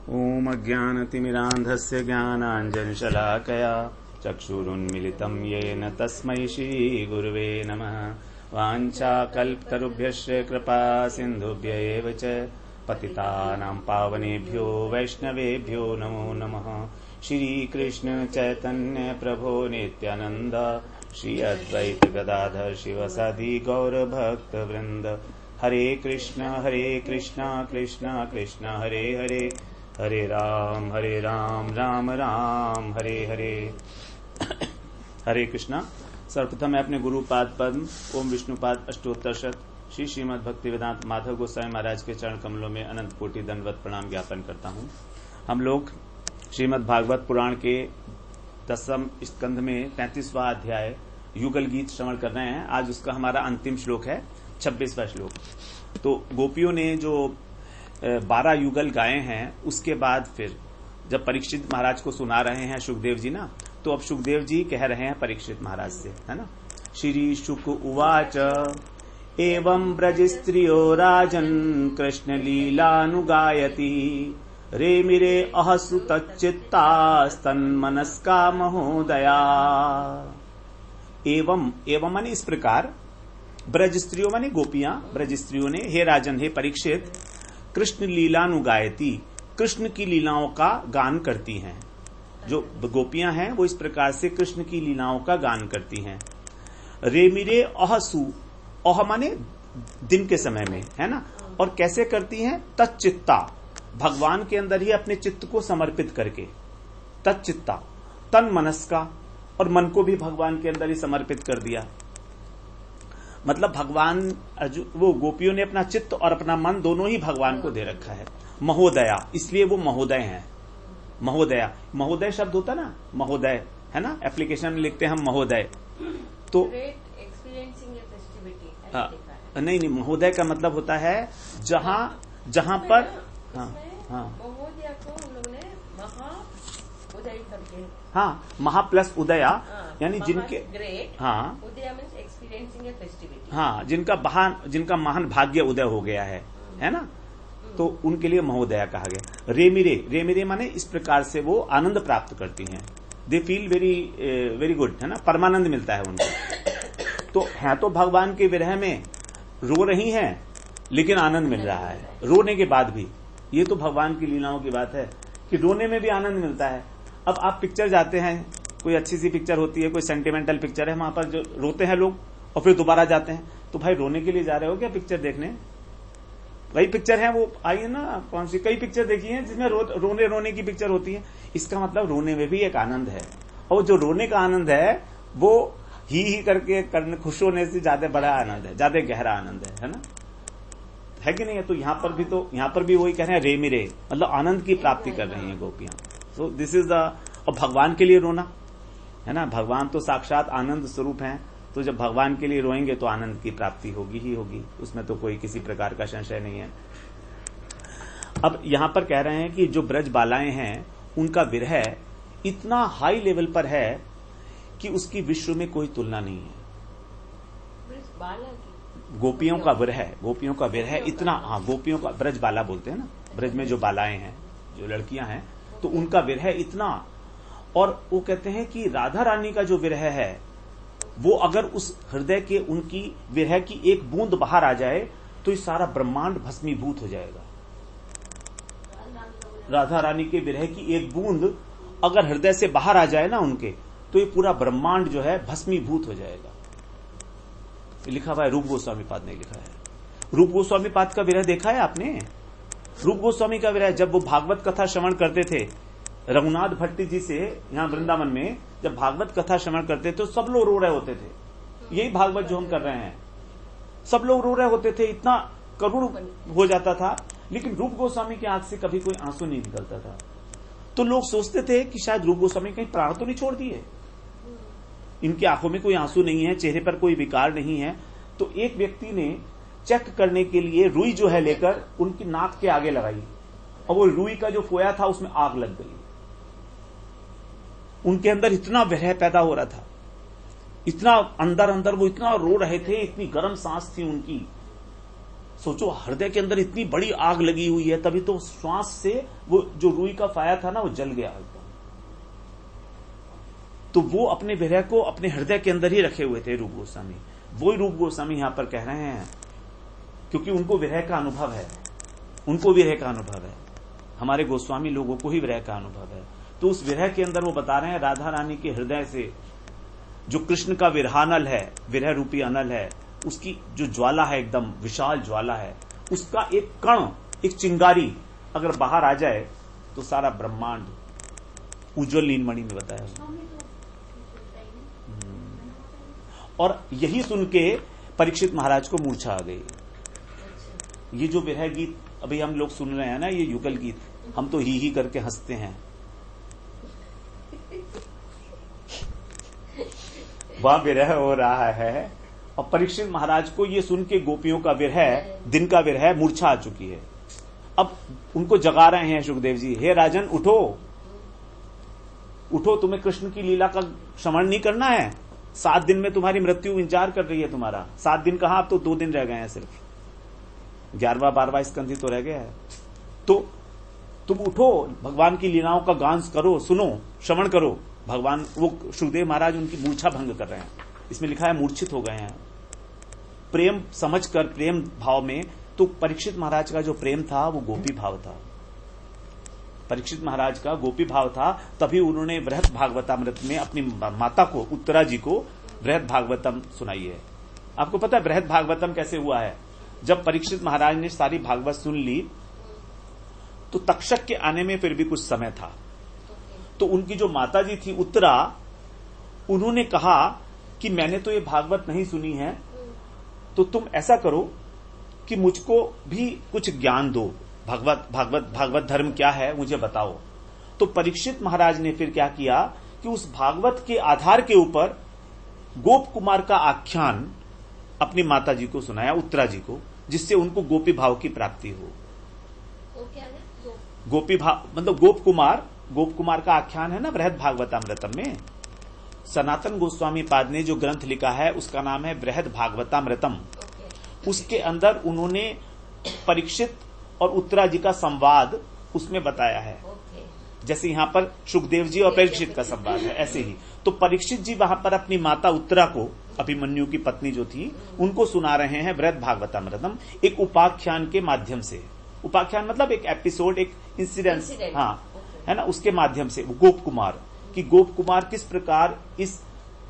ॐ अज्ञानतिमिरान्धस्य ज्ञानाञ्जनशलाकया चक्षुरुन्मिलितं येन तस्मै श्रीगुरुवे नमः। वाञ्छाकल्पतरुभ्यश्च कृपा सिन्धुभ्य एव च पतितानां पावनेभ्यो वैष्णवेभ्यो नमो नमः। श्रीकृष्ण चैतन्य प्रभो नित्यानन्द श्री अद्वैत गदाधर शिवसादि गौरभक्तवृन्द। हरे कृष्ण कृष्ण कृष्ण हरे हरे, हरे राम राम राम हरे हरे। हरे कृष्णा। सर्वप्रथम मैं अपने गुरुपाद पद्म ओम विष्णुपाद अष्टोत्तरशत श्री श्रीमद् भक्तिवेदांत माधव गोस्वामी महाराज के चरण कमलों में अनंत कोटि दंडवत प्रणाम ज्ञापन करता हूँ। हम लोग श्रीमद् भागवत पुराण के 10वें स्कंध में 35वां अध्याय युगल गीत श्रवण कर रहे हैं। आज उसका हमारा अंतिम श्लोक है 26वां श्लोक। तो गोपियों ने जो 12 युगल गाए हैं उसके बाद फिर जब परीक्षित महाराज को सुना रहे हैं सुखदेव जी ना, तो अब सुखदेव जी कह रहे हैं परीक्षित महाराज से, है ना। श्री शुक उवाच एवं ब्रज स्त्रियो राजन् कृष्ण लीलानुगायति रेमिरे अहसु तच्चित्तास्तन्मनस्का महोदया। एवं माने इस प्रकार, ब्रज स्त्रियों माने गोपियां, ब्रज स्त्रियों ने हे राजन हे परीक्षित कृष्ण लीलानुगायति कृष्ण की लीलाओं का गान करती हैं। जो गोपियां हैं वो इस प्रकार से कृष्ण की लीलाओं का गान करती हैं। रेमिरे अहसु, अह माने दिन के समय में, है ना। और कैसे करती हैं? तच्चित्ता, भगवान के अंदर ही अपने चित्त को समर्पित करके। तच्चित्ता तन मनस का, और मन को भी भगवान के अंदर ही समर्पित कर दिया। मतलब भगवान, वो गोपियों ने अपना चित्त और अपना मन दोनों ही भगवान को दे रखा है। महोदया, इसलिए वो महोदय हैं। महोदया, महोदय शब्द होता ना, महोदय, है ना। एप्लीकेशन में लिखते हैं हम महोदय। तो नहीं, महोदय का मतलब होता है जहां पर, महोदय को हम लोग ने उदय करके, महा प्लस उदया, यानी जिनके ग्रेट, उदय मींस एक्सपीरियंसिंग ए फेस्टिविटी, जिनका महान भाग्य उदय हो गया है ना। तो उनके लिए महोदया कहा गया। रेमिरे माने इस प्रकार से वो आनंद प्राप्त करती हैं। दे फील वेरी गुड, है ना, परमानंद मिलता है उनको। तो है तो भगवान के विरह में रो रही हैं, लेकिन आनंद मिल रहा है रोने के बाद भी। ये तो भगवान की लीलाओं की बात है कि रोने में भी आनंद मिलता है। अब आप पिक्चर जाते हैं, कोई अच्छी सी पिक्चर होती है, कोई सेंटिमेंटल पिक्चर है, वहां पर जो रोते हैं लोग और फिर दोबारा जाते हैं। तो भाई रोने के लिए जा रहे हो क्या पिक्चर देखने? वही पिक्चर है वो आई है ना, कौन सी, कई पिक्चर देखी है जिसमें रोने की पिक्चर होती है। इसका मतलब रोने में भी एक आनंद है, और जो रोने का आनंद है वो ही करके खुश होने से ज्यादा बड़ा आनंद है, ज्यादा गहरा आनंद है ना, है कि नहीं है। तो यहाँ पर भी वही कह रहे हैं रेमिरे, मतलब आनंद की प्राप्ति कर रही हैं गोपियां। सो दिस इज द, और भगवान के लिए रोना, है ना। भगवान तो साक्षात आनंद स्वरूप हैं, तो जब भगवान के लिए रोएंगे तो आनंद की प्राप्ति होगी ही होगी, उसमें तो कोई किसी प्रकार का संशय नहीं है। अब यहां पर कह रहे हैं कि जो ब्रज बालाएं हैं उनका विरह इतना हाई लेवल पर है कि उसकी विश्व में कोई तुलना नहीं है। गोपियों का विरह इतना, गोपियों का ब्रज बाला बोलते हैं ना, ब्रज में जो बालाएं हैं, जो लड़कियां हैं, तो उनका विरह इतना। और वो कहते हैं कि राधा रानी का जो विरह है वो अगर उस हृदय के उनकी विरह की एक बूंद बाहर आ जाए तो ये सारा ब्रह्मांड भस्मीभूत हो जाएगा। राधा रानी के विरह की एक बूंद अगर हृदय से बाहर आ जाए ना उनके, तो ये पूरा ब्रह्मांड जो है भस्मीभूत हो जाएगा। लिखा हुआ है, रूप गोस्वामी पाद ने लिखा है। रूप गोस्वामी पाद का विरह देखा है आपने? रूप गोस्वामी का विरह जब वो भागवत कथा श्रवण करते थे रघुनाथ भट्टी जी से, यहाँ वृंदावन में जब भागवत कथा श्रवण करते थे तो सब लोग रो रहे होते थे। यही भागवत जो हम कर रहे हैं, सब लोग रो रहे होते थे, इतना करुण हो जाता था, लेकिन रूप गोस्वामी की आंख से कभी कोई आंसू नहीं निकलता था। तो लोग सोचते थे कि शायद रूप गोस्वामी कहीं प्राण तो नहीं छोड़ दिए, इनकी आंखों में कोई आंसू नहीं है, चेहरे पर कोई विकार नहीं है। तो एक व्यक्ति ने चेक करने के लिए रुई जो है लेकर उनकी नाक के आगे लगाई, और वो रुई का जो फोया था उसमें आग लग गई। उनके अंदर इतना विरह पैदा हो रहा था, इतना अंदर वो इतना रो रहे थे, इतनी गर्म सांस थी उनकी, सोचो हृदय के अंदर इतनी बड़ी आग लगी हुई है, तभी तो श्वास से वो जो रुई का फाया था ना वो जल गया एकदम। तो वो अपने विरह को अपने हृदय के अंदर ही रखे हुए थे रूप गोस्वामी। वही रूप गोस्वामी यहां पर कह रहे हैं, क्योंकि उनको विरह का अनुभव है, उनको विरह का अनुभव है। हमारे गोस्वामी लोगों को ही विरह का अनुभव है। तो उस विरह के अंदर वो बता रहे हैं राधा रानी के हृदय से जो कृष्ण का विरहानल है, विरह रूपी अनल है, उसकी जो ज्वाला है एकदम विशाल ज्वाला है, उसका एक कण, एक चिंगारी अगर बाहर आ जाए तो सारा ब्रह्मांड उज्ज्वल नीलमणि में बताया। और यही सुन के परीक्षित महाराज को मूर्छा आ गई। ये जो विरह गीत अभी हम लोग सुन रहे हैं ना, ये युगल गीत, हम तो ही करके हंसते हैं, वहां विरह हो रहा है। और परीक्षित महाराज को ये सुन के गोपियों का विरह, दिन का विरह, मूर्छा आ चुकी है। अब उनको जगा रहे हैं सुखदेव जी, हे राजन उठो उठो, तुम्हें कृष्ण की लीला का श्रवण नहीं करना है। 7 दिन में तुम्हारी मृत्यु इंतजार कर रही है तुम्हारा। 7 दिन कहां, अब तो 2 दिन रह गए हैं सिर्फ, 11वां 12वां स्कंध ही तो रह गया है। तो तुम उठो, भगवान की लीलाओं का गान करो, सुनो, श्रवण करो। भगवान, वो सुखदेव महाराज उनकी मूर्छा भंग कर रहे हैं। इसमें लिखा है मूर्छित हो गए हैं प्रेम समझकर, प्रेम भाव में। तो परीक्षित महाराज का जो प्रेम था वो गोपी भाव था। परीक्षित महाराज का गोपी भाव था, तभी उन्होंने बृहद भागवतामृत में अपनी माता को, उत्तरा जी को बृहद भागवतम सुनाई है। आपको पता है बृहद भागवतम कैसे हुआ है? जब परीक्षित महाराज ने सारी भागवत सुन ली तो तक्षक के आने में फिर भी कुछ समय था। तो उनकी जो माता जी थी उत्तरा, उन्होंने कहा कि मैंने तो ये भागवत नहीं सुनी है, तो तुम ऐसा करो कि मुझको भी कुछ ज्ञान दो, भागवत धर्म क्या है मुझे बताओ। तो परीक्षित महाराज ने फिर क्या किया कि उस भागवत के आधार के ऊपर गोप कुमार का आख्यान अपनी माता जी को सुनाया, उत्तरा जी को, जिससे उनको गोपी भाव की प्राप्ति हो। वो क्या है? गोपी भाव मतलब गोप कुमार का आख्यान है ना बृहद भागवतामृतम में। सनातन गोस्वामी पाद ने जो ग्रंथ लिखा है उसका नाम है बृहद भागवतामृतम। उसके अंदर उन्होंने परीक्षित और उत्तरा जी का संवाद उसमें बताया है। जैसे यहां पर सुखदेव जी और परीक्षित का संवाद है, ऐसे ही तो परीक्षित जी वहां पर अपनी माता उत्तरा को, अभिमन्यु की पत्नी जो थी, उनको सुना रहे हैं बृहद भागवतामृतम एक उपाख्यान के माध्यम से। उपाख्यान मतलब एक एपिसोड, एक इंसिडेंस, हाँ, है ना, उसके माध्यम से। गोप कुमार कि गोप कुमार किस प्रकार इस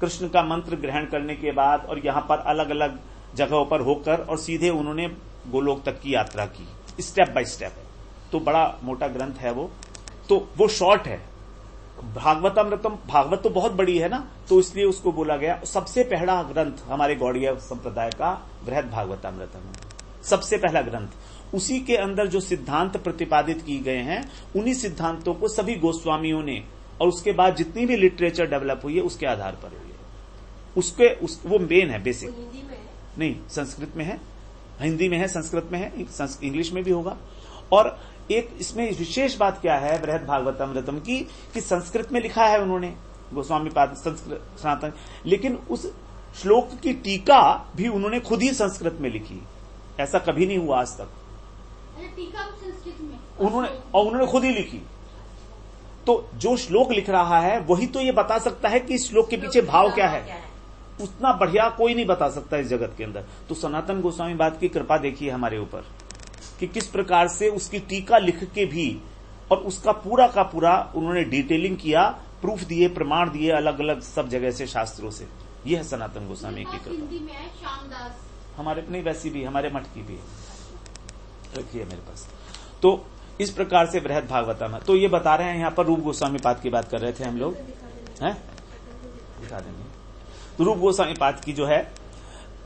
कृष्ण का मंत्र ग्रहण करने के बाद और यहां पर अलग अलग जगहों पर होकर और सीधे उन्होंने गोलोक तक की यात्रा की, स्टेप बाय स्टेप। तो बड़ा मोटा ग्रंथ है वो, तो वो शॉर्ट है। भागवतामृतम, भागवत तो बहुत बड़ी है ना, तो इसलिए उसको बोला गया सबसे पहला ग्रंथ हमारे गौड़ीय संप्रदाय का बृहद भागवतामृतम, सबसे पहला ग्रंथ। उसी के अंदर जो सिद्धांत प्रतिपादित किए गए हैं, उन्हीं सिद्धांतों को सभी गोस्वामियों ने, और उसके बाद जितनी भी लिटरेचर डेवलप हुई है उसके आधार पर हुई है। वो मेन है, बेसिक। हिंदी में है? नहीं, संस्कृत में है, हिंदी में है, संस्कृत में है, इंग्लिश में भी होगा। और एक इसमें विशेष बात क्या है बृहद भागवतामृतम की, कि संस्कृत में लिखा है उन्होंने, गोस्वामी पाद संस्कृत सनातन, लेकिन उस श्लोक की टीका भी उन्होंने खुद ही संस्कृत में लिखी। ऐसा कभी नहीं हुआ आज तक। टीका संस्कृत में उन्होंने खुद ही लिखी। तो जो श्लोक लिख रहा है वही तो ये बता सकता है कि इस श्लोक के पीछे भाव क्या है। उतना बढ़िया कोई नहीं बता सकता इस जगत के अंदर। तो सनातन गोस्वामी पाद की कृपा देखिए हमारे ऊपर कि किस प्रकार से उसकी टीका लिख के भी, और उसका पूरा का पूरा उन्होंने डिटेलिंग किया, प्रूफ दिए, प्रमाण दिए अलग अलग सब जगह से, शास्त्रों से। यह है सनातन गोस्वामी की कृपा। हिंदी में है श्यामदास, हमारे नहीं, वैसी भी हमारे मठ की भी रखिए मेरे पास। तो इस प्रकार से बृहद भागवतम है। तो ये बता रहे हैं यहाँ पर, रूप गोस्वामी पाद की बात कर रहे थे हम लोग, हैं, दिखा देंगे। तो रूप गोस्वामी पाद की जो है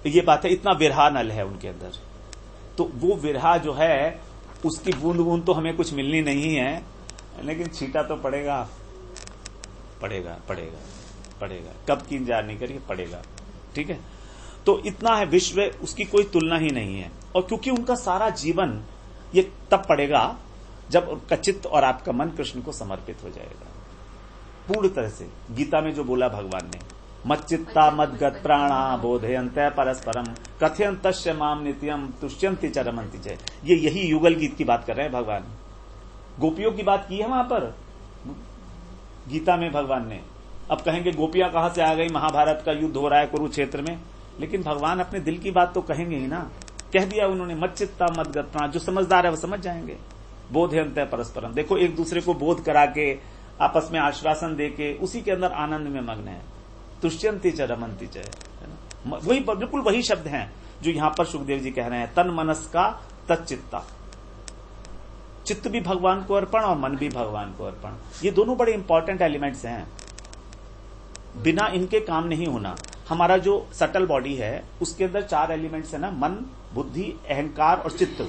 ये बात है, इतना विरहा नल है उनके अंदर। तो वो विरहा जो है उसकी बूंद बूंद तो हमें कुछ मिलनी नहीं है, लेकिन छीटा तो पड़ेगा, पड़ेगा पड़ेगा पड़ेगा, कब की इंतजार नहीं करिए, पड़ेगा। ठीक है, तो इतना है विश्व, उसकी कोई तुलना ही नहीं है। और क्योंकि उनका सारा जीवन ये तब पड़ेगा जब उनका चित्त और आपका मन कृष्ण को समर्पित हो जाएगा पूर्ण तरह से। गीता में जो बोला भगवान ने, मच्चित्ता मद्गत प्राणा बोधयन्ते परस्परम कथयन्तस्य माम नित्यम तुष्यन्ति च रमन्ति च। ये यही युगल गीत की बात कर रहे हैं भगवान। गोपियों की बात की है वहां पर गीता में भगवान ने। अब कहेंगे गोपियां कहां से आ गई, महाभारत का युद्ध हो रहा है कुरुक्षेत्र में, लेकिन भगवान अपने दिल की बात तो कहेंगे ही ना। कह दिया उन्होंने मच्चित्ता मद्गत प्राण, जो समझदार है वो समझ जाएंगे। बोधयन्ते परस्परम, देखो एक दूसरे को बोध करा के आपस में आश्वासन दे के उसी के अंदर आनंद में मग्न है। तुष्यन्ति च रमन्ति च, वही बिल्कुल वही शब्द हैं जो यहां पर सुखदेव जी कह रहे हैं। तन मनस का तच्चित्ता, चित्त भी भगवान को अर्पण और मन भी भगवान को अर्पण, ये दोनों बड़े इंपॉर्टेंट एलिमेंट्स हैं। बिना इनके काम नहीं होना। हमारा जो सटल बॉडी है उसके अंदर 4 एलिमेंट्स है ना, मन बुद्धि अहंकार और चित्त,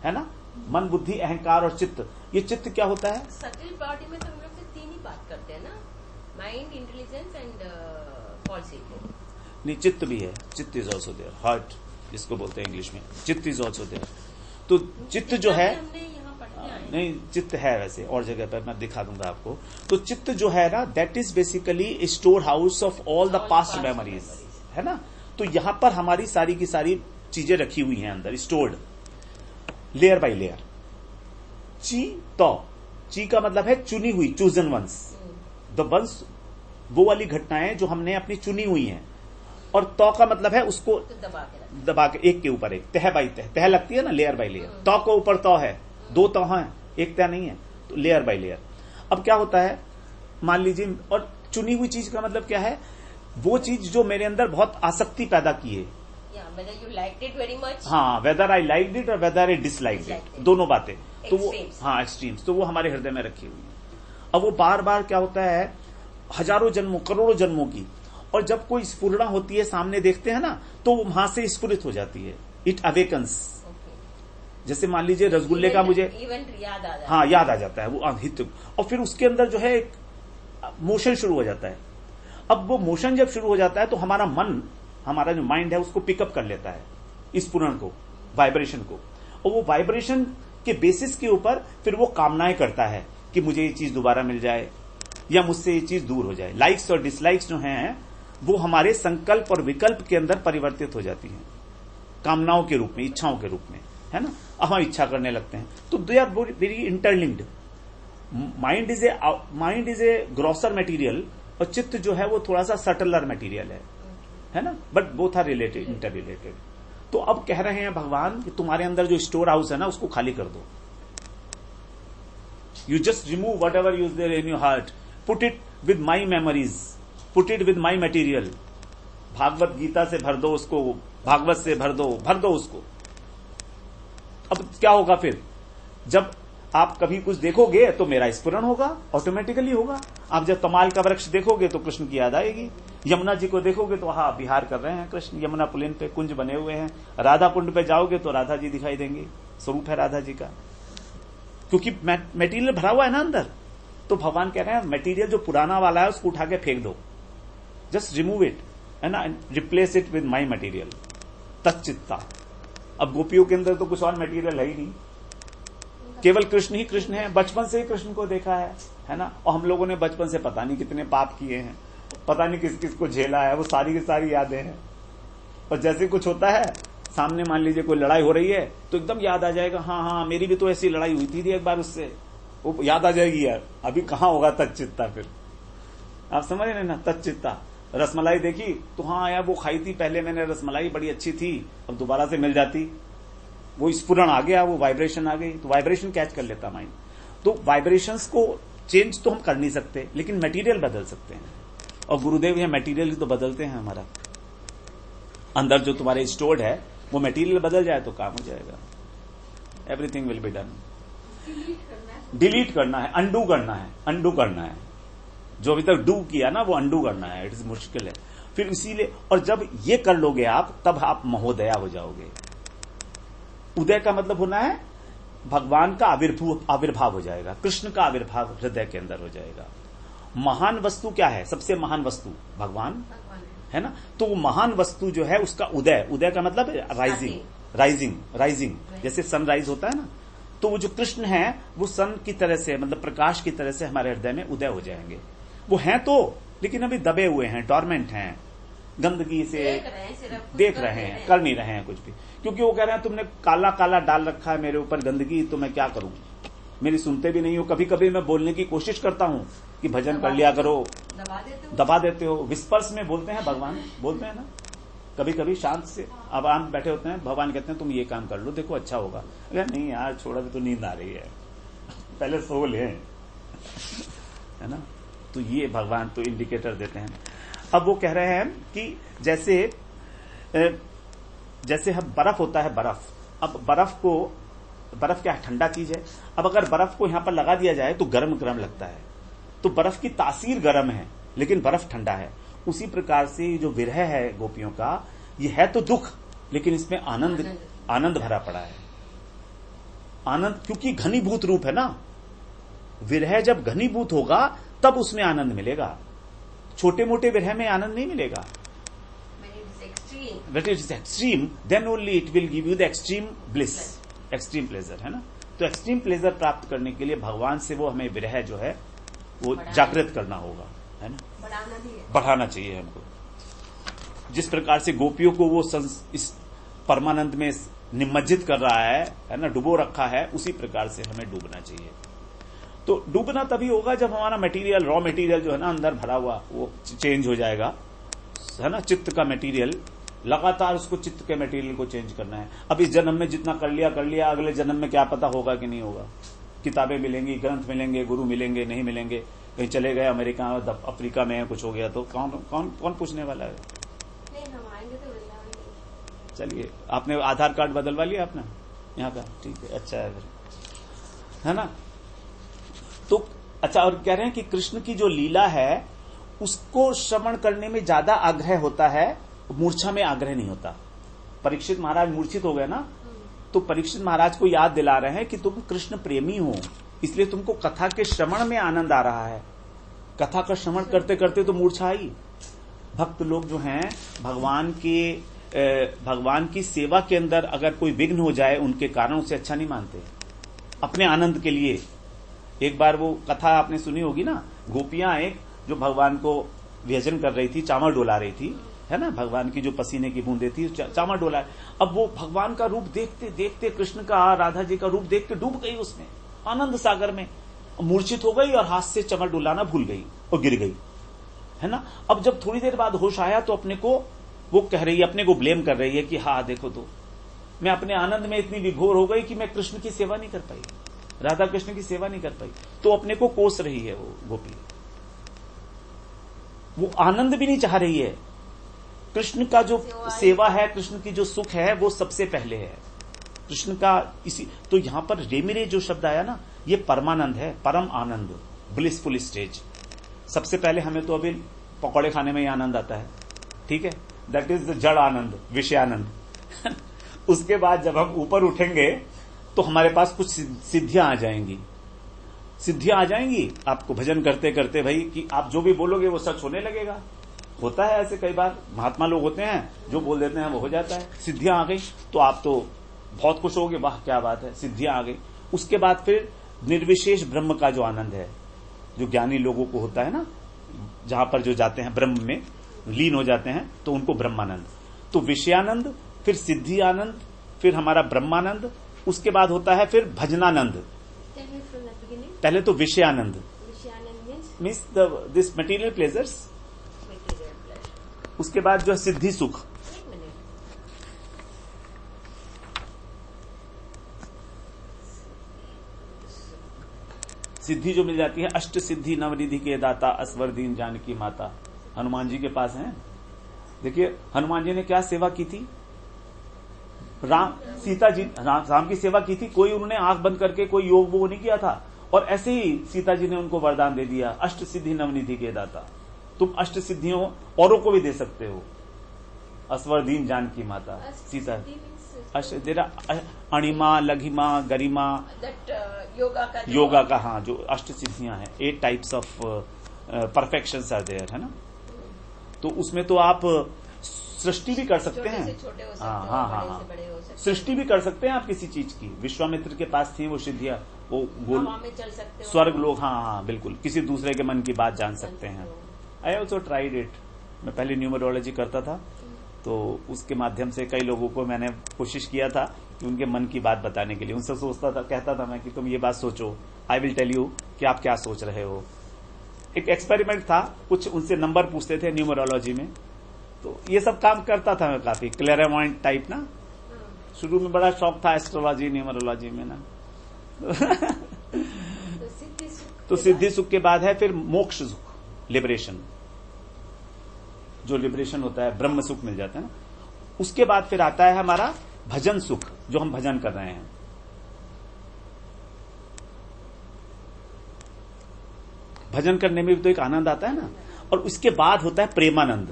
है ना। मन बुद्धि अहंकार और चित्त। ये चित्त क्या होता है? सटल बॉडी में तो हम लोग सिर्फ 3 ही बात करते हैं ना, माइंड, इंटेलिजेंस एंड पॉजिटिव। नहीं, चित्त भी है। चित्त इज ऑल्सो देयर, हार्ट जिसको बोलते हैं इंग्लिश में, चित्त इज ऑल्सो देयर। तो चित्त जो है, नहीं चित्त है वैसे और जगह पर, मैं दिखा दूंगा आपको। तो चित्त जो है ना, that is basically store house of all the past memories, है ना। तो यहां पर हमारी सारी की सारी चीजें रखी हुई हैं अंदर, स्टोर्ड लेयर बाय लेयर। ची तो, ची का मतलब है चुनी हुई, चूजन वंस, द वंस, वो वाली घटनाएं जो हमने अपनी चुनी हुई हैं। और तो का मतलब है उसको दबा के एक के ऊपर एक, तह बाई तह, तह लगती है ना, लेयर बाय लेयर। तो को ऊपर तो है, 2 तो हैं, एक तह नहीं है, तो लेयर बाय लेयर। अब क्या होता है, मान लीजिए, और चुनी हुई चीज का मतलब क्या है, वो चीज जो मेरे अंदर बहुत आसक्ति पैदा की है। whether you liked it very much, हाँ, वेदर आई लाइक्ड इट और वेदर आई डिसलाइक्ड इट, दोनों बातें। तो वो, हाँ एक्सट्रीम्स, तो वो हमारे हृदय में रखी हुई है। अब वो बार बार क्या होता है, हजारों जन्मों करोड़ों जन्मों की, और जब कोई स्फुरणा होती है, सामने देखते हैं ना, तो वो वहां से स्फुरित हो जाती है, इट अवेकन्स। जैसे मान लीजिए रसगुल्ले का मुझे इवेंट याद आ जाता है, हाँ याद आ जाता है वो हित, और फिर उसके अंदर जो है एक मोशन शुरू हो जाता है। अब वो मोशन जब शुरू हो जाता है तो हमारा मन, हमारा जो माइंड है उसको पिकअप कर लेता है स्फुरण को, वाइब्रेशन को, और वो वाइब्रेशन के बेसिस के ऊपर फिर वो कामनाएं करता है कि मुझे ये चीज दोबारा मिल जाए या मुझसे ये चीज दूर हो जाए। लाइक्स और डिसलाइक्स जो हैं वो हमारे संकल्प और विकल्प के अंदर परिवर्तित हो जाती हैं, कामनाओं के रूप में, इच्छाओं के रूप में, है ना। अब हम इच्छा करने लगते हैं, तो they are very interlinked. Mind is a grosser material और चित्त जो है वो थोड़ा सा सटलर मटेरियल है ना, but both are related, interrelated. तो अब कह रहे हैं भगवान कि तुम्हारे अंदर जो स्टोर हाउस है ना उसको खाली कर दो। You just remove whatever is there in your heart, put it with my memories, put it with my material. Bhagavad Gita से भर दो उसको, भागवत से भर दो उसको। अब क्या होगा फिर, जब आप कभी कुछ देखोगे तो मेरा स्फुरण होगा, ऑटोमेटिकली होगा। आप जब तमाल का वृक्ष देखोगे तो कृष्ण की याद आएगी। यमुना जी को देखोगे तो हाँ विहार कर रहे हैं कृष्ण, यमुना पुलिन पे कुंज बने हुए हैं। राधा कुंड पे जाओगे तो राधा जी दिखाई देंगे, स्वरूप है राधा जी का, क्योंकि मटेरियल भरा हुआ है ना अंदर। तो भगवान कह रहे हैं मटेरियल जो पुराना वाला है उसको उठा के फेंक दो, जस्ट रिमूव इट, है ना, replace it with my material, तच्चित्ता। अब गोपियों के अंदर तो कुछ और मटेरियल है ही नहीं, केवल कृष्ण ही कृष्ण है। बचपन से ही कृष्ण को देखा है ना। और हम लोगों ने बचपन से पता नहीं कितने पाप किए हैं, पता नहीं किस किस को झेला है, वो सारी की सारी यादें हैं। और जैसे कुछ होता है, सामने मान लीजिए कोई लड़ाई हो रही है तो एकदम याद आ जाएगा, हाँ मेरी भी तो ऐसी लड़ाई हुई थी एक बार उससे, वो याद आ जाएगी यार। अभी कहाँ होगा तच्चित्ता, फिर आप समझ रहे ना, तच्चित्ता। रसमलाई देखी तो हाँ यार वो खाई थी पहले मैंने रसमलाई, बड़ी अच्छी थी, अब दोबारा से मिल जाती, वो स्फुरण आ गया, वो वाइब्रेशन आ गई, तो वाइब्रेशन कैच कर लेता माइंड। तो वाइब्रेशंस को चेंज तो हम कर नहीं सकते, लेकिन मटेरियल बदल सकते हैं। और गुरुदेव ये मटेरियल तो बदलते हैं। हमारा अंदर जो तुम्हारे स्टोर्ड है वो मटेरियल बदल जाए तो काम हो जाएगा, everything will be done. Delete करना है, अंडू करना है, अंडू करना है। जो अभी तक डू किया ना वो अंडू करना है, इट इज मुश्किल है। फिर इसीलिए, और जब ये कर लोगे आप तब आप महोदया हो जाओगे। उदय का मतलब होना है भगवान का आविर्भाव हो जाएगा, कृष्ण का आविर्भाव हृदय के अंदर हो जाएगा। महान वस्तु क्या है, सबसे महान वस्तु भगवान है ना। तो वो महान वस्तु जो है उसका उदय, उदय का मतलब राइजिंग, जैसे सनराइज होता है ना, तो वो जो कृष्ण है वो सन की तरह से, मतलब प्रकाश की तरह से हमारे हृदय में उदय हो जाएंगे। वो हैं तो लेकिन अभी दबे हुए हैं, टॉर्मेंट हैं, गंदगी से देख रहे हैं, कर नहीं रहे हैं कुछ भी, क्योंकि वो कह रहे हैं तुमने काला काला डाल रखा है मेरे ऊपर गंदगी, तो मैं क्या करूं, मेरी सुनते भी नहीं हो। कभी कभी मैं बोलने की कोशिश करता हूं कि भजन कर लिया करो, दबा देते हो। विस्पर्स में बोलते हैं भगवान, बोलते हैं ना, कभी कभी शांत से अब आराम बैठे होते हैं, भगवान कहते हैं तुम ये काम कर लो, देखो अच्छा होगा। अरे नहीं यार छोड़ा, भी तो नींद आ रही है, पहले सो ले, है ना। तो ये भगवान तो इंडिकेटर देते हैं। अब वो कह रहे हैं कि जैसे हम बर्फ होता है, अब बर्फ क्या ठंडा चीज है। अब अगर बर्फ को यहां पर लगा दिया जाए तो गर्म गर्म लगता है, तो बर्फ की तासीर गर्म है लेकिन बर्फ ठंडा है। उसी प्रकार से जो विरह है गोपियों का, ये है तो दुख लेकिन इसमें आनंद भरा पड़ा है। आनंद क्योंकि घनीभूत रूप है ना, विरह जब घनीभूत होगा तब उसमें आनंद मिलेगा, छोटे मोटे विरह में आनंद नहीं मिलेगा। When it is extreme, then only it will give you the extreme bliss, extreme pleasure, है ना। तो extreme pleasure प्राप्त करने के लिए भगवान से वो हमें विरह जो है वो जागृत करना होगा, है ना, बढ़ाना चाहिए हमको। जिस प्रकार से गोपियों को वो इस परमानंद में निमज्जित कर रहा है ना, डुबो रखा है, उसी प्रकार से हमें डूबना चाहिए। तो डूबना तभी होगा जब हमारा मटेरियल, रॉ मटेरियल जो है ना अंदर भरा हुआ, वो चेंज हो जाएगा, है ना। चित्त का मटेरियल लगातार, उसको चित्त के मटेरियल को चेंज करना है। अब इस जन्म में जितना कर लिया, अगले जन्म में क्या पता होगा कि नहीं होगा। किताबें मिलेंगी, ग्रंथ मिलेंगे, गुरु मिलेंगे, नहीं मिलेंगे, कहीं चले गए अमेरिका, अफ्रीका में कुछ हो गया तो कौन पूछने वाला है। नहीं, हम आएंगे तो वृंदावन। चलिए, आपने आधार कार्ड बदलवा लिया अपना यहाँ का, ठीक है, अच्छा है फिर, है ना। तो अच्छा, और कह रहे हैं कि कृष्ण की जो लीला है उसको श्रवण करने में ज्यादा आग्रह होता है, मूर्छा में आग्रह नहीं होता। परीक्षित महाराज मूर्छित हो गए ना, तो परीक्षित महाराज को याद दिला रहे हैं कि तुम कृष्ण प्रेमी हो, इसलिए तुमको कथा के श्रवण में आनंद आ रहा है। कथा का श्रवण करते करते तो मूर्छा आई। भक्त लोग जो हैं भगवान की सेवा के अंदर अगर कोई विघ्न हो जाए उनके कारण, उसे अच्छा नहीं मानते अपने आनंद के लिए। एक बार वो कथा आपने सुनी होगी ना, गोपियां एक जो भगवान को व्यजन कर रही थी, चावल डोला रही थी, है ना, भगवान की जो पसीने की बूंदे थी चावल डोला। अब वो भगवान का रूप देखते देखते, कृष्ण का, राधा जी का रूप देख के डूब गई उसमें, आनंद सागर में मूर्छित हो गई और हाथ से चमड़ डुलाना भूल गई और गिर गई, है ना। अब जब थोड़ी देर बाद होश आया तो अपने को वो कह रही है, अपने को ब्लेम कर रही है कि हाँ देखो तो मैं अपने आनंद में इतनी विभोर हो गई कि मैं कृष्ण की सेवा नहीं कर पाई, राधा कृष्ण की सेवा नहीं कर पाई। तो अपने को कोस रही है वो गोपी, वो आनंद भी नहीं चाह रही है। कृष्ण का जो सेवा है, कृष्ण की जो सुख है, वो सबसे पहले है कृष्ण का। इसी तो यहां पर रेमिरे जो शब्द आया ना, ये परमानंद है, परम आनंद, ब्लिसफुल स्टेज। सबसे पहले हमें तो अभी पकौड़े खाने में ही आनंद आता है, ठीक है, दैट इज द जड़ आनंद, विषयानंद। उसके बाद जब हम ऊपर उठेंगे तो हमारे पास कुछ सिद्धियां आ जाएंगी, सिद्धियां आ जाएंगी आपको भजन करते करते, भाई कि आप जो भी बोलोगे वो सच होने लगेगा। होता है ऐसे, कई बार महात्मा लोग होते हैं जो बोल देते हैं वो हो जाता है। सिद्धियां आ गई तो आप तो बहुत खुश होगे, वाह क्या बात है, सिद्धियां आ गई। उसके बाद फिर निर्विशेष ब्रह्म का जो आनंद है, जो ज्ञानी लोगों को होता है ना, जहां पर जो जाते हैं ब्रह्म में लीन हो जाते हैं तो उनको ब्रह्मानंद। तो विषयानंद, फिर सिद्धि आनंद, फिर हमारा ब्रह्मानंद, उसके बाद होता है फिर भजनानंद। पहले तो विषयानंद मीन्स दिस मटेरियल प्लेजर्स, उसके बाद जो है सिद्धि सुख, सिद्धि जो मिल जाती है, अष्ट सिद्धि नवनिधि के दाता, असवर दीन जानकी माता, हनुमान जी के पास हैं। देखिए हनुमान जी ने क्या सेवा की थी, सीता जी राम की सेवा की थी, कोई उन्होंने आंख बंद करके कोई योग वो नहीं किया था, और ऐसे ही सीता जी ने उनको वरदान दे दिया, अष्ट सिद्धि नवनिधि के दाता। तुम अष्ट सिद्धियों औरों को भी दे सकते हो, असवर दीन जानकी माता सीता। तेरा अणिमा, लघिमा, गरिमा, योगा का हाँ, जो अष्ट सिद्धियां हैं, 8 types of perfections are there, है ना। तो उसमें तो आप सृष्टि भी कर सकते हैं, हाँ, सृष्टि भी कर सकते हैं आप किसी चीज की। विश्वामित्र के पास थी वो सिद्धियां, वो गोल स्वर्ग लोग, हाँ बिल्कुल, किसी दूसरे के मन की बात जान सकते हैं, आई ऑल्सो ट्राइड इट। मैं पहले न्यूमरोलॉजी करता था, तो उसके माध्यम से कई लोगों को मैंने कोशिश किया था कि उनके मन की बात बताने के लिए उनसे सोचता था, कहता था मैं कि तुम ये बात सोचो, आई विल टेल यू कि आप क्या सोच रहे हो। एक एक्सपेरिमेंट था, कुछ उनसे नंबर पूछते थे न्यूमरोलॉजी में, तो ये सब काम करता था मैं, काफी क्लेयरवॉयंट टाइप ना। शुरू में बड़ा शौक था एस्ट्रोलॉजी न्यूमरोलॉजी में ना। तो सिद्धि सुख के बाद है फिर मोक्ष सुख, लिबरेशन, जो लिबरेशन होता है, ब्रह्म सुख मिल जाता है ना। उसके बाद फिर आता है हमारा भजन सुख, जो हम भजन कर रहे हैं। भजन करने में भी तो एक आनंद आता है ना। और उसके बाद होता है प्रेमानंद,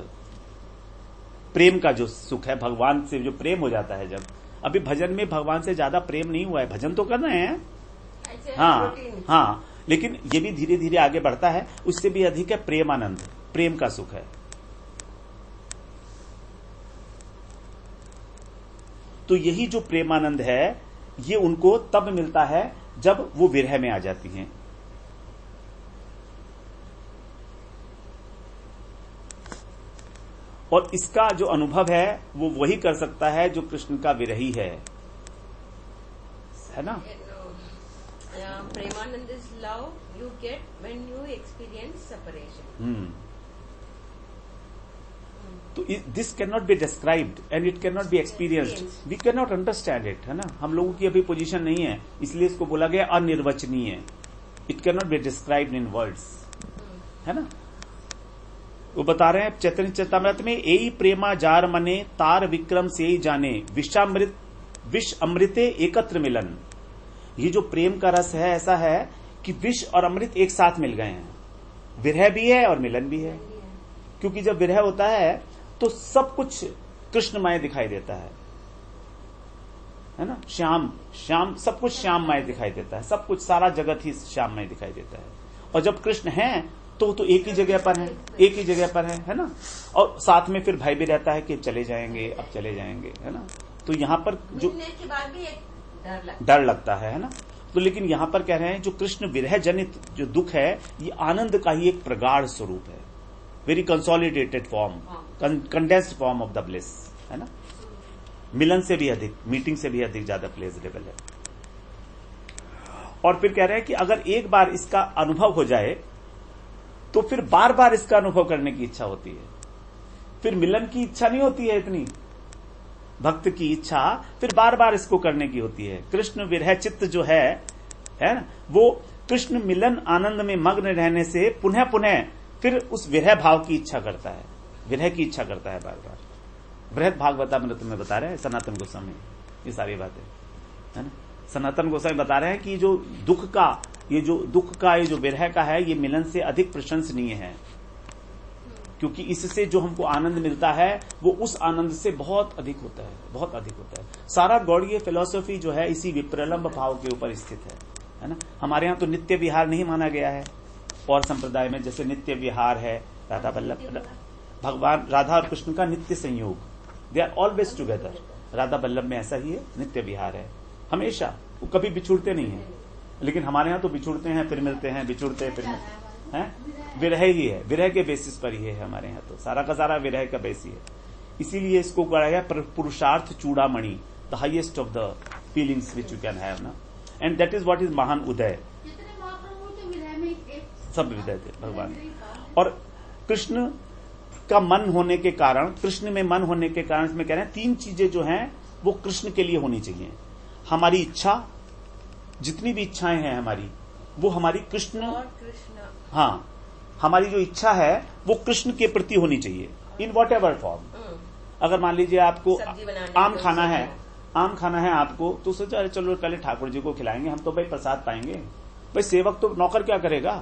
प्रेम का जो सुख है, भगवान से जो प्रेम हो जाता है। जब अभी भजन में भगवान से ज्यादा प्रेम नहीं हुआ है, भजन तो कर रहे हैं, हाँ हाँ, लेकिन ये भी धीरे धीरे आगे बढ़ता है। उससे भी अधिक है प्रेमानंद, प्रेम का सुख है। तो यही जो प्रेमानंद है, ये उनको तब मिलता है जब वो विरह में आ जाती हैं। और इसका जो अनुभव है वो वही कर सकता है जो कृष्ण का विरही है ना। प्रेमानंद is love you get when you experience separation. तो this can not be described and it can not be experienced, we can not understand it, है ना। हम लोगों की अभी पोजीशन नहीं है, इसलिए इसको बोला गया अनिर्वचनीय। It can not be described in words, है ना। वो बता रहे हैं चैतन्य चरितामृत में, एई प्रेमा जार मने तार विक्रम से जाने विषामृत विष अमृते एकत्र मिलन। ये जो प्रेम का रस है, ऐसा है कि विष और अमृत एक साथ मिल गए हैं। विरह भी है और मिलन भी है, क्योंकि जब विरह होता है तो सब कुछ कृष्णमय दिखाई देता है ना। श्याम श्याम, सब कुछ श्याममय दिखाई देता है, सब कुछ, सारा जगत ही श्याममय दिखाई देता है। और जब कृष्ण हैं तो एक ही जगह पर है, एक ही जगह पर है ना। और साथ में फिर भय भी रहता है कि चले जाएंगे, अब चले जाएंगे, है ना। तो यहाँ पर जो के बाद भी एक डर लगता है ना। तो लेकिन यहाँ पर कह रहे हैं जो कृष्ण विरह जनित जो दुख है, ये आनंद का ही एक प्रगाढ़ स्वरूप है, very consolidated form, condensed form of the bliss, है ना। मिलन से भी अधिक, मीटिंग से भी अधिक ज्यादा प्लेजरेबल है। और फिर कह रहे हैं कि अगर एक बार इसका अनुभव हो जाए तो फिर बार बार इसका अनुभव करने की इच्छा होती है। फिर मिलन की इच्छा नहीं होती है इतनी, भक्त की इच्छा फिर बार बार इसको करने की होती है। कृष्ण विरह चित्त जो है ना, वो कृष्ण मिलन आनंद में मग्न रहने से पुनः पुनः फिर उस विरह भाव की इच्छा करता है, विरह की इच्छा करता है बार बार। बृहद भागवतामृत में बता रहे हैं सनातन गोस्वामी ये सारी बातें, है ना। सनातन गोस्वामी बता रहे हैं कि जो दुख का ये जो विरह का है, ये मिलन से अधिक प्रशंसनीय है, क्योंकि इससे जो हमको आनंद मिलता है वो उस आनंद से बहुत अधिक होता है, बहुत अधिक होता है। सारा गौड़ीय फिलॉसफी जो है इसी विप्रलंब भाव के ऊपर स्थित है ना। हमारे यहाँ तो नित्य विहार नहीं माना गया है, और संप्रदाय में जैसे नित्य विहार है, राधा वल्लभ, भगवान राधा और कृष्ण का नित्य संयोग, they are always together. Radha Vallabh में ऐसा ही है, नित्य विहार है हमेशा, वो कभी बिछुड़ते नहीं है। लेकिन हमारे यहाँ तो बिछुड़ते हैं फिर मिलते हैं, बिछुड़ते हैं फिर मिलते हैं, विरह ही है, विरह के बेसिस पर ही है हमारे यहाँ। तो सारा का सारा विरह का बेस ही है, इसीलिए इसको कहा गया पुरुषार्थ चूड़ामणि, the highest of the feelings which you can have ना, and that is what is महान उदय। सब विदय थे भगवान। और कृष्ण का मन होने के कारण, कृष्ण में मन होने के कारण इसमें कह रहे हैं तीन चीजें जो हैं वो कृष्ण के लिए होनी चाहिए। हमारी इच्छा, जितनी भी इच्छाएं हैं हमारी, वो हमारी कृष्ण, हाँ, हमारी जो इच्छा है वो कृष्ण के प्रति होनी चाहिए, इन वॉट एवर फॉर्म। अगर मान लीजिए आपको आम खाना है, आम खाना है आपको, तो सोचो अरे चलो पहले ठाकुर जी को खिलाएंगे, हम तो भाई प्रसाद पाएंगे। भाई सेवक तो नौकर क्या करेगा।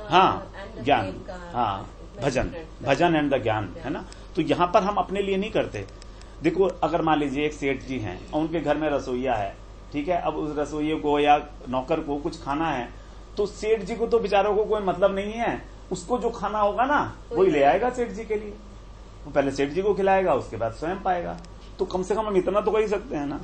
हाँ, ज्ञान, हाँ, भजन एंड द ज्ञान, है ना। तो यहाँ पर हम अपने लिए नहीं करते। देखो अगर मान लीजिए एक सेठ जी हैं और उनके घर में रसोईया है, ठीक है, अब उस रसोइये को या नौकर को कुछ खाना है, तो सेठ जी को तो बेचारों को कोई मतलब नहीं है, उसको जो खाना होगा ना वही ले आएगा सेठ जी के लिए। वो पहले सेठ जी को खिलाएगा, उसके बाद स्वयं पाएगा। तो कम से कम हम इतना तो कर ही सकते हैं ना,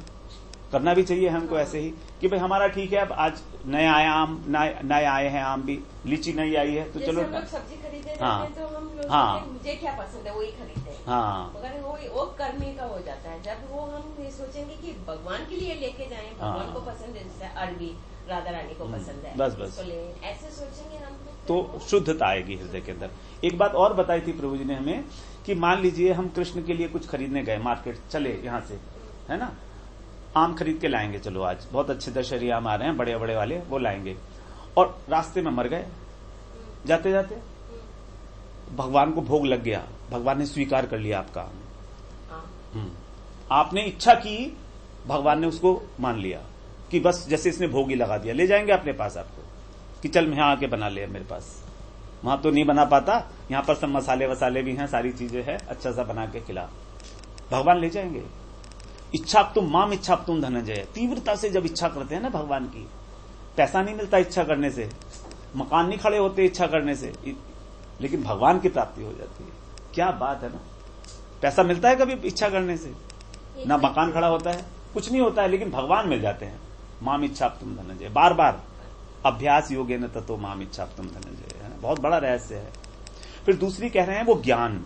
करना भी चाहिए हमको ऐसे ही कि भाई हमारा ठीक है, अब आज नए आए आम, नए आए हैं आम भी, लीची नई आई है तो चलो। हम लोग सब्जी खरीदे हाँ, रहते हैं तो हम लोग हाँ, सोचते हैं, मुझे क्या पसंद है वही खरीदते हैं। हाँ, मगर वो करने का हो जाता है जब वो हम ये सोचेंगे कि भगवान के लिए लेके जाएं, भगवान हाँ। को पसंद है, जैसे अरबी राधा रानी को पसंद है, बस, बस। उसको ले, ऐसे सोचेंगे हम लोग तो शुद्धता आएगी हृदय के अंदर। एक बात और बताई थी प्रभु जी ने हमें कि मान लीजिए हम कृष्ण के लिए कुछ खरीदने गए मार्केट, चले यहां से, है ना, आम खरीद के लाएंगे, चलो आज बहुत अच्छे दशहरी आम आ रहे हैं, बड़े बड़े वाले, वो लाएंगे, और रास्ते में मर गए जाते जाते, भगवान को भोग लग गया, भगवान ने स्वीकार कर लिया आपका आम। आपने इच्छा की, भगवान ने उसको मान लिया कि बस जैसे इसने भोग ही लगा दिया, ले जाएंगे अपने पास आपको कि चल यहां आके बना ले मेरे पास। वहां तो नहीं बना पाता, यहां पर सब मसाले वसाले भी हैं, सारी चीजें हैं, अच्छा सा बना के खिला, भगवान ले जाएंगे। इच्छा तुम माम इच्छा तुम धनंजय, तीव्रता से जब इच्छा करते हैं ना भगवान की, पैसा नहीं मिलता इच्छा करने से, मकान नहीं खड़े होते इच्छा करने से, लेकिन भगवान की प्राप्ति हो जाती है। क्या बात है ना, पैसा मिलता है कभी इच्छा करने से, ना मकान खड़ा होता है, कुछ नहीं होता है, लेकिन भगवान मिल जाते हैं। माम इच्छा तुम धनंजय, बार बार अभ्यास योगे न ततो माम इच्छा तुम धनंजय, है ना, बहुत बड़ा रहस्य है। फिर दूसरी कह रहे हैं वो ज्ञान,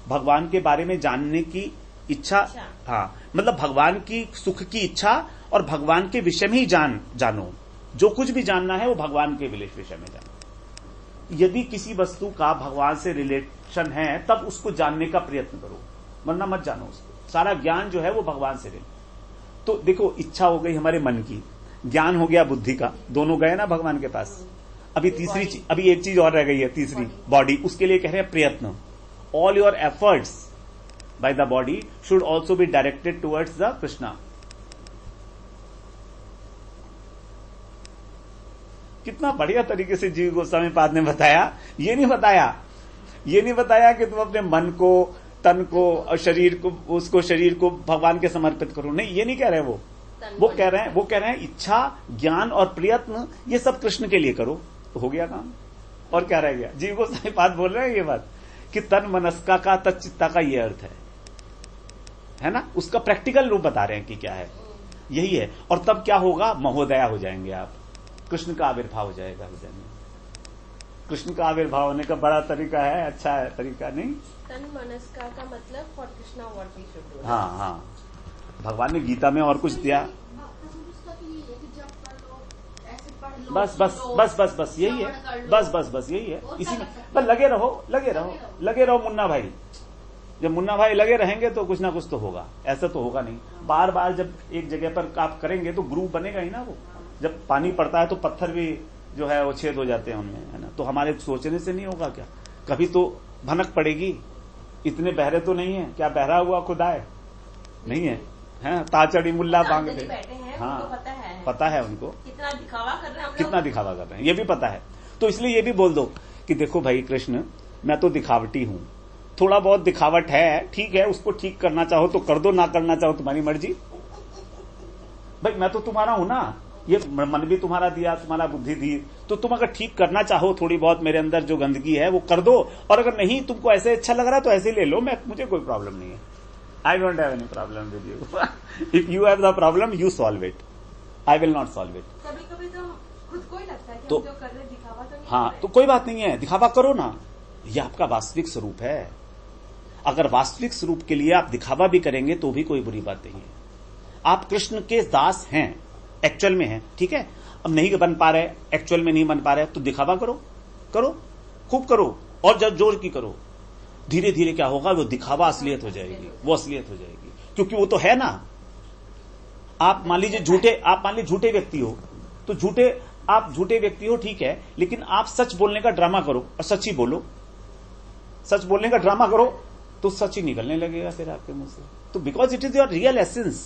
भगवान के बारे में जानने की इच्छा, हाँ, मतलब भगवान की सुख की इच्छा, और भगवान के विषय में ही जानो, जो कुछ भी जानना है वो भगवान के विषय में जानो। यदि किसी वस्तु का भगवान से रिलेशन है तब उसको जानने का प्रयत्न करो, वरना मत जानो उसको। सारा ज्ञान जो है वो भगवान से रिलेटेड। तो देखो, इच्छा हो गई हमारे मन की, ज्ञान हो गया बुद्धि का, दोनों गए ना भगवान के पास। अभी तीसरी चीज, अभी एक चीज और रह गई है, तीसरी बॉडी, उसके लिए कह रहे हैं प्रयत्न। All your efforts by the body should also be directed towards the Krishna. कितना बढ़िया तरीके से जीव गोस्वामी पाद ने बताया। ये नहीं बताया कि तुम अपने मन को, तन को और शरीर को, उसको शरीर को भगवान के समर्पित करो, नहीं, ये नहीं कह रहे वो कह रहे हैं इच्छा, ज्ञान और प्रयत्न ये सब कृष्ण के लिए करो, तो हो गया काम। और क्या रह गया? जीव गोस्वामी पाद बोल रहे हैं ये बात कि तन मनस्का का तच्चित्ता का ये अर्थ है ना, उसका प्रैक्टिकल रूप बता रहे हैं कि क्या है, यही है। और तब क्या होगा? महोदया हो जाएंगे आप, कृष्ण का आविर्भाव हो जाएगा हृदय में। कृष्ण का आविर्भाव होने का बड़ा तरीका है, अच्छा है तरीका, नहीं? तन मनस्का का मतलब for Krishna what we should do. हाँ हाँ, भगवान ने गीता में और कुछ दिया। बस बस बस बस बस यही है, बस यही है, इसी में बस लगे रहो मुन्ना भाई। जब मुन्ना भाई लगे रहेंगे तो कुछ ना कुछ तो होगा, ऐसा तो होगा नहीं। बार बार जब एक जगह पर आप करेंगे तो ग्रुप बनेगा ही ना। वो जब पानी पड़ता है तो पत्थर भी जो है वो छेद हो जाते हैं उनमें, है ना। तो हमारे सोचने से नहीं होगा क्या? कभी तो भनक पड़ेगी। इतने बहरे तो नहीं है, क्या बहरा हुआ खुदा है? नहीं है, हैं? ताचड़ी मुल्ला बांग दे, हाँ पता है उनको कितना दिखावा कर रहे हैं, ये भी पता है। तो इसलिए ये भी बोल दो कि देखो भाई कृष्ण, मैं तो दिखावटी हूं, थोड़ा बहुत दिखावट है, ठीक है, उसको ठीक करना चाहो तो कर दो, ना करना चाहो तुम्हारी मर्जी। भाई मैं तो तुम्हारा हूं ना, ये मन भी तुम्हारा दिया, तुम्हारा बुद्धि दी, तो तुम अगर ठीक करना चाहो थोड़ी बहुत मेरे अंदर जो गंदगी है वो कर दो, और अगर नहीं तुमको ऐसे अच्छा लग रहा है तो ऐसे ले लो, मुझे कोई प्रॉब्लम नहीं है। I don't have any problem with you. If you have the problem you solve it, I will not solve it. कभी कभी तो खुद को ही लगता है कि तो हम जो कर रहे दिखावा तो नहीं, हाँ, तो कोई बात नहीं है, दिखावा करो ना, ये आपका वास्तविक स्वरूप है। अगर वास्तविक स्वरूप के लिए आप दिखावा भी करेंगे तो भी कोई बुरी बात नहीं है। आप कृष्ण के दास हैं, एक्चुअल में हैं, ठीक है। अब नहीं बन पा रहे, एक्चुअल में नहीं बन पा रहे, तो दिखावा करो, खूब करो, और जब जोर की करो। धीरे धीरे क्या होगा, वो दिखावा असलियत हो जाएगी, वो असलियत हो जाएगी, क्योंकि वो तो है ना। आप मान लीजिए झूठे व्यक्ति हो, तो आप झूठे व्यक्ति हो, ठीक है, लेकिन आप सच बोलने का ड्रामा करो और सच ही बोलो, सच बोलने का ड्रामा करो तो सच ही निकलने लगेगा फिर आपके मुंह से। तो because it is your real essence,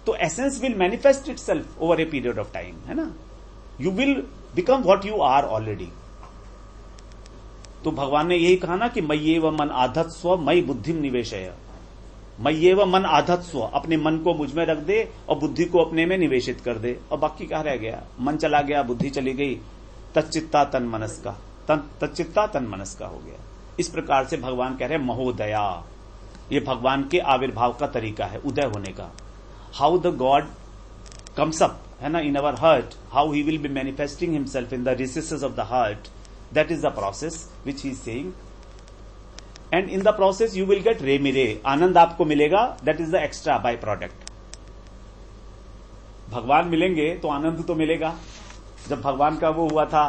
तो essence will manifest itself over a period of time, है ना। You will become what you are already. तो भगवान ने यही कहा ना कि मय्येव मन आधत्स्व मयि बुद्धिम निवेशय। मय्येव मन आधत्स्व, अपने मन को मुझ में रख दे और बुद्धि को अपने में निवेशित कर दे। और बाकी क्या रह गया? मन चला गया, बुद्धि चली गई, तच्चित्ता तन मनस्का, तच्चित्ता तन मनस्का हो गया। इस प्रकार से भगवान कह रहे हैं महोदया, ये भगवान के आविर्भाव का तरीका है, उदय होने का। How the God comes up, है ना, in our heart, how he will be manifesting himself in the recesses of the heart. That is the process which he is saying. And in the process you will get remire, आनंद आपको मिलेगा. That is the extra by product. भगवान मिलेंगे तो आनंद तो मिलेगा. जब भगवान का वो हुआ था,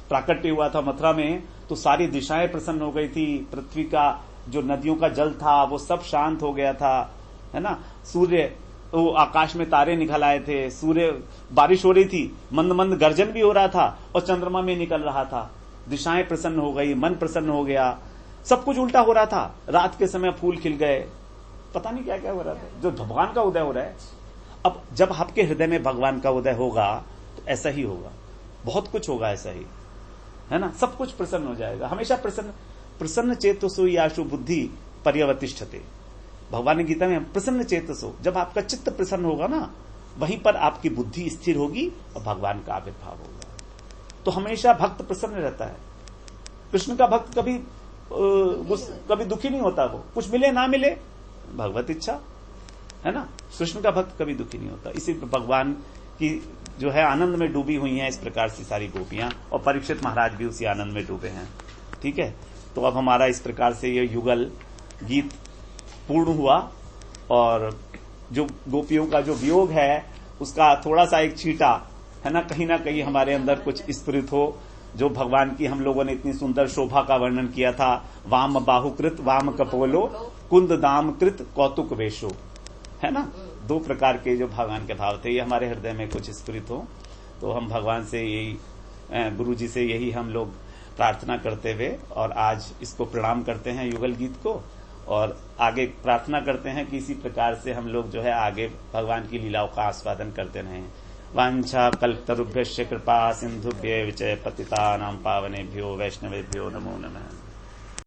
प्राकट्य हुआ था मथुरा में, तो सारी दिशाएं प्रसन्न हो गई थी. पृथ्वी का जो नदियों का जल था वो सब शांत हो गया था, है ना. सूर्य, वो आकाश में तारे निकल आए थे. सूर्य, बारिश हो रही थी, मंद मंद गर्जन भी हो रहा था और चंद्रमा में निकल रहा था. दिशाएं प्रसन्न हो गई, मन प्रसन्न हो गया. सब कुछ उल्टा हो रहा था. रात के समय फूल खिल गए, पता नहीं क्या क्या हो रहा था. जो भगवान का उदय हो रहा है. अब जब आपके हृदय में भगवान का उदय होगा तो ऐसा ही होगा. बहुत कुछ होगा ऐसा ही, है ना. सब कुछ प्रसन्न हो जाएगा. हमेशा प्रसन्न चेतसो याशु बुद्धि पर्यवतिष्ठते. भगवान ने गीता में प्रसन्न चेतसो, जब आपका चित्त प्रसन्न होगा ना, वहीं पर आपकी बुद्धि स्थिर होगी और भगवान का आविर्भाव होगा. तो हमेशा भक्त प्रसन्न रहता है. कृष्ण का भक्त कभी दुखी नहीं होता. वो कुछ मिले ना मिले, भगवत इच्छा, है ना. कृष्ण का भक्त कभी दुखी नहीं होता. इसी भगवान की जो है आनंद में डूबी हुई हैं इस प्रकार से सारी गोपियां, और परीक्षित महाराज भी उसी आनंद में डूबे हैं. ठीक है. तो अब हमारा इस प्रकार से ये युगल गीत पूर्ण हुआ, और जो गोपियों का जो वियोग है उसका थोड़ा सा एक छींटा, है ना कहीं हमारे अंदर कुछ स्फुरित हो. जो भगवान की हम लोगों ने इतनी सुंदर शोभा का वर्णन किया था. वाम बाहुकृत वाम कपोलो कुंद दाम कृत कौतुक वेशो, है ना. 2 प्रकार के जो भगवान के भाव थे, ये हमारे हृदय में कुछ स्फुरित हो. तो हम भगवान से यही, गुरु जी से यही हम लोग प्रार्थना करते हुए, और आज इसको प्रणाम करते हैं युगल गीत को, और आगे प्रार्थना करते हैं कि इसी प्रकार से हम लोग जो है आगे भगवान की लीलाओं का आस्वादन करते रहें. वांछा कल्पतरुभ्यश्च कृपा सिंधुभ्य विजय पतितानां पावनेभ्यो वैष्णवेभ्यो नमो नमः.